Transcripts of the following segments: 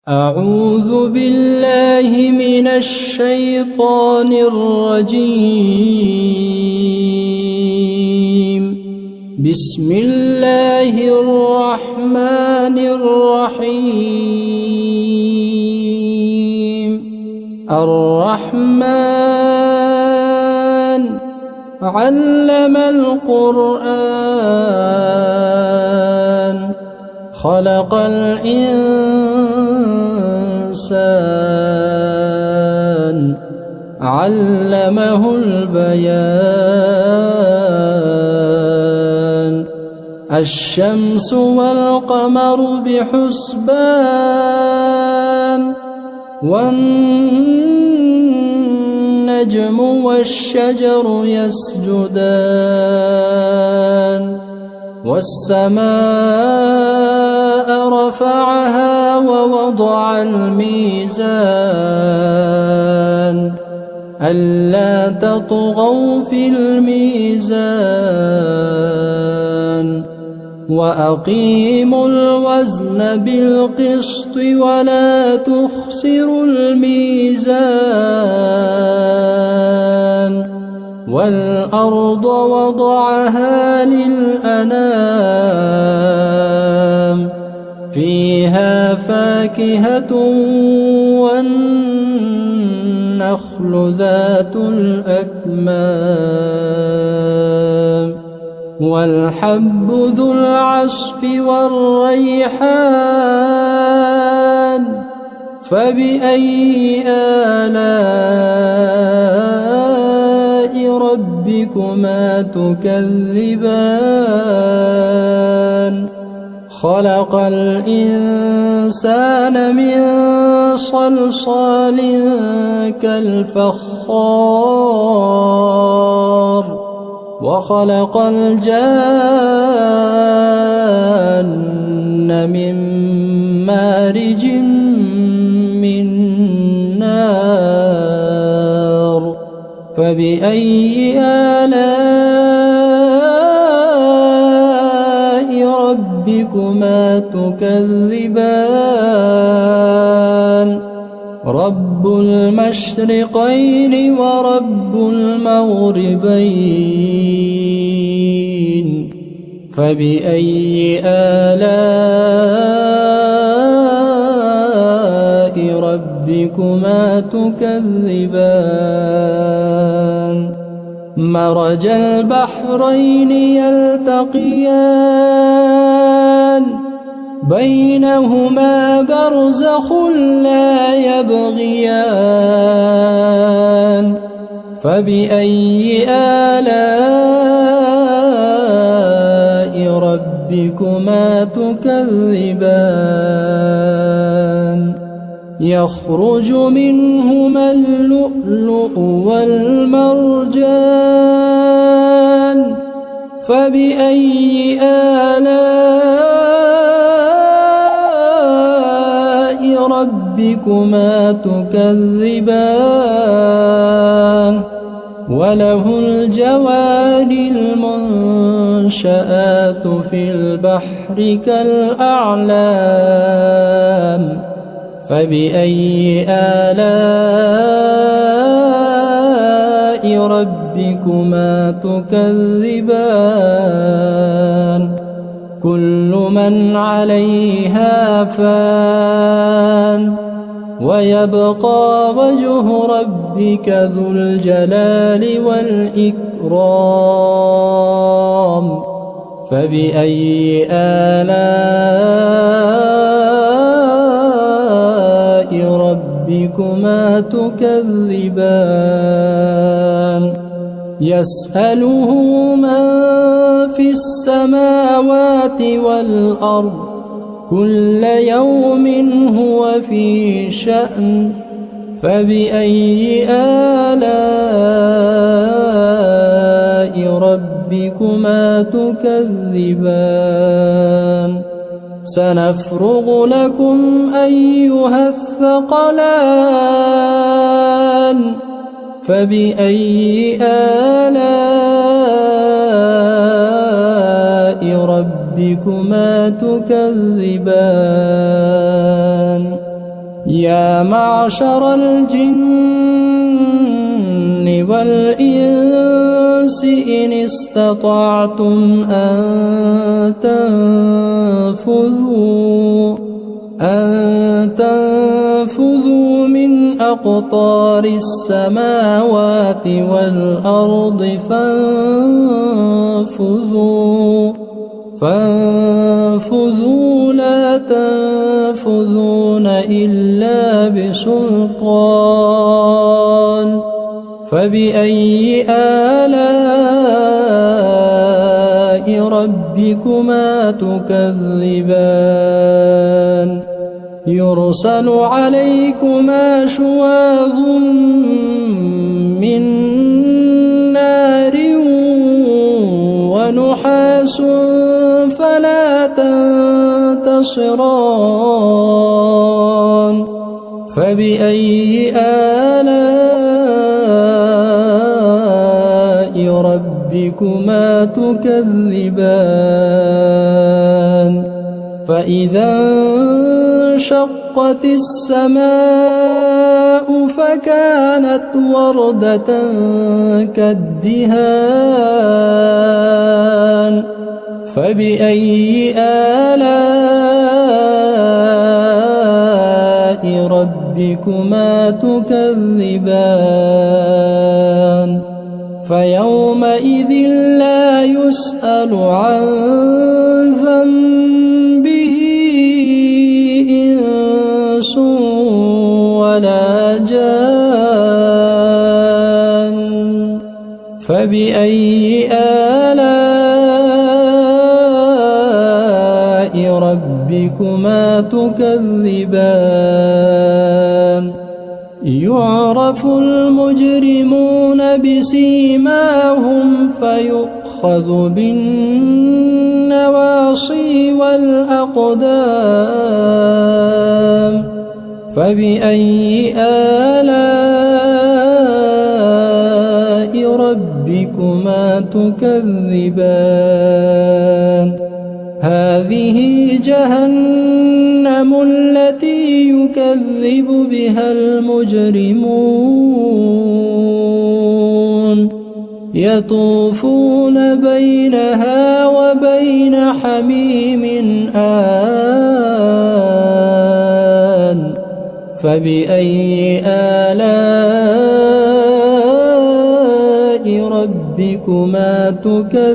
أعوذ بالله من الشيطان الرجيم. بسم الله الرحمن الرحيم. الرحمن علم القرآن خلق الإنسان علمه البيان. الشمس والقمر بحسبان والنجم والشجر يسجدان والسماء رفعها ووضع الميزان ألا تطغوا في الميزان وأقيموا الوزن بالقسط ولا تخسروا الميزان والأرض وضعها للأنام فيها فاكهة والنخل ذات الأكمام والحب ذو العصف والريحان فبأي آلاء ربكما تكذبان. خلق الإنسان من صلصال كالفخار وخلق الجان من مارج من نار فبأي آلاء ربكما تكذبان. رب المشرقين ورب المغربين فبأي آلاء ربكما تكذبان. مرج البحرين يلتقيان بينهما برزخ لا يبغيان فبأي آلاء ربكما تكذبان. يخرج منهما اللؤلؤ والمرجان فبأي آلاء ربكما تكذبان. وله الجوار المنشآت في البحر كالأعلام فبأي آلاء ربكما تكذبان. كل من عليها فان ويبقى وجه ربك ذو الجلال والإكرام فبأي آلاء ربكما تكذبان. يسأله من في السماوات والأرض كل يوم هو في شأن فبأي آلاء ربكما تكذبان. سنفرغ لكم أيها الثقلان فبأي آلاء ربكما تكذبان. يا معشر الجن والإنس إن استطعتم أن تنفذوا من أقطار السماوات والأرض فانفذوا لا تنفذون إلا بسلطان فبأي آلاء ربكما تكذبان يرسل عليكما شواظ من نار ونحاس فلا تنتصران فبأي آلاء ربكما تكذبان فإذا انشقت السماء فكانت وردة كالدهان فبأي آلاء ربكما تكذبان فيومئذ لا يسأل عن ذنبه إنس ولا جان فبأي آلاء ربكما تكذبان يعرف المجرمون بسيماهم فيؤخذ بالنواصي والأقدام فبأي آلاء ربكما تكذبان هذه جهنم التي يكذب بها المجرمون يطوفون بينها وبين حميم آن فبأي آلاء ربكما تكذبان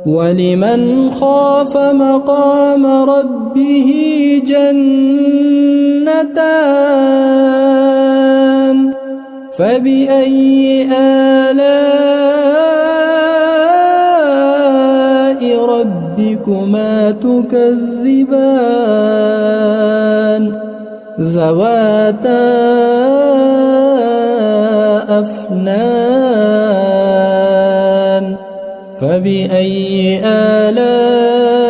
ولمن خاف مقام ربه جنتان فبأي آلاء ربكما تكذبان ذواتا أفنان فبأي آلاء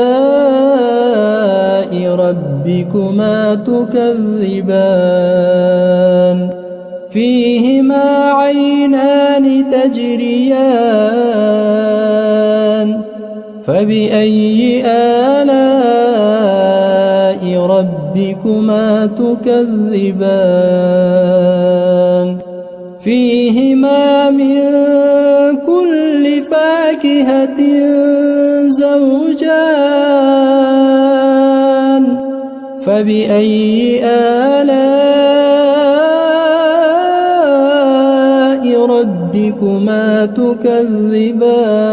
ربكما تكذبان فيهما عينان تجريان فبأي آلاء ربكما تكذبان فيهما من كل فاكهة زوجان فبأي آلاء ربكما تكذبان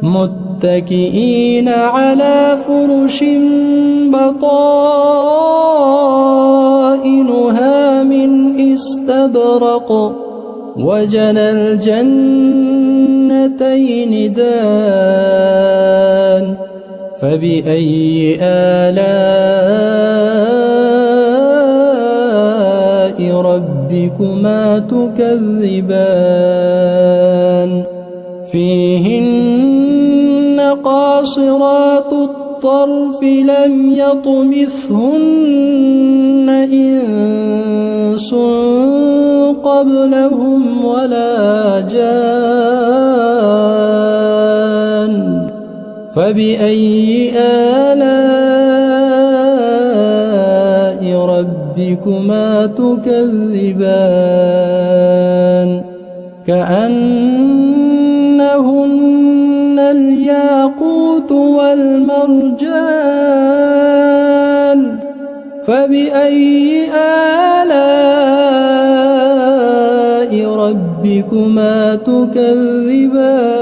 متكئين على فرش بطائنها من استبرق وجنى الجنتين دان فبأي آلاء ربكما تكذبان فيهن قاصرات الطرف لم يطمثهن إنس قبلهم ولا جان فبأي آلاء ربكما تكذبان كأنهن الياقوت والمرجان فبأي آلاء ربكما تكذبان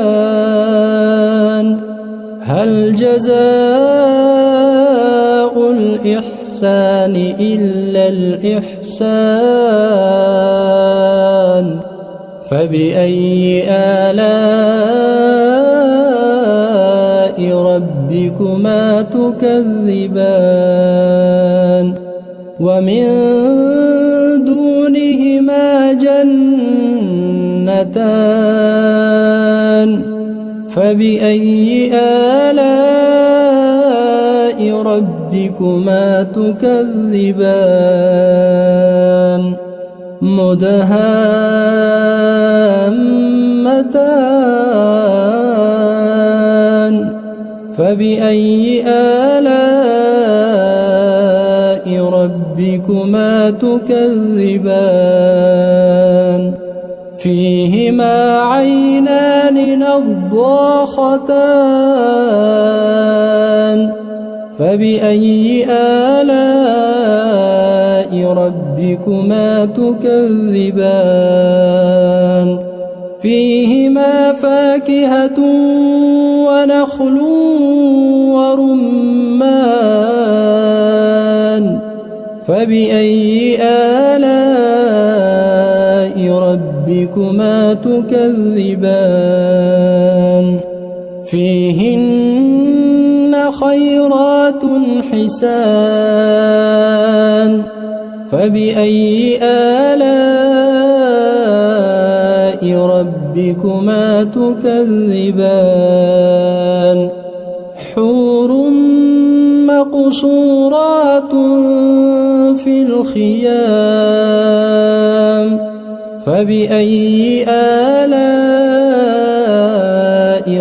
هل جزاء الإحسان إلا الإحسان فبأي آلاء ربكما تكذبان ومن دونهما جنتان فبأي آلاء ربكما تكذبان مدهامتان فبأي آلاء ربكما تكذبان فيهما عينان نضاختان فبأي آلاء ربكما تكذبان فيهما فاكهة ونخل ورمان فبأي آلاء ربكما تكذبان فيهن خيرات حسان فبأي آلاء ربكما تكذبان حور مقصورات في الخيام فبأي آلاء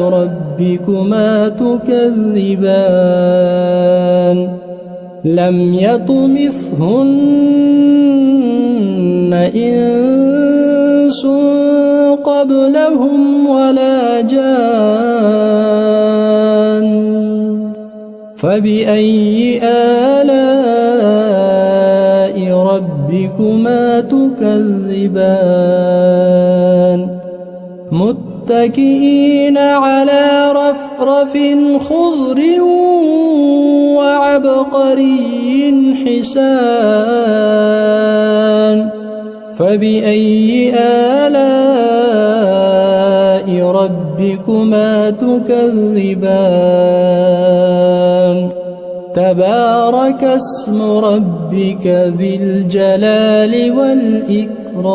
ربكما تكذبان لم يطمثهن إنس قبلهم ولا جان فبأي آلاء ربكما تكذبان متكئين على رفرف خضر وعبقري حسان فبأي آلاء ربكما تكذبان تبارك اسم ربك ذي الجلال والإكرام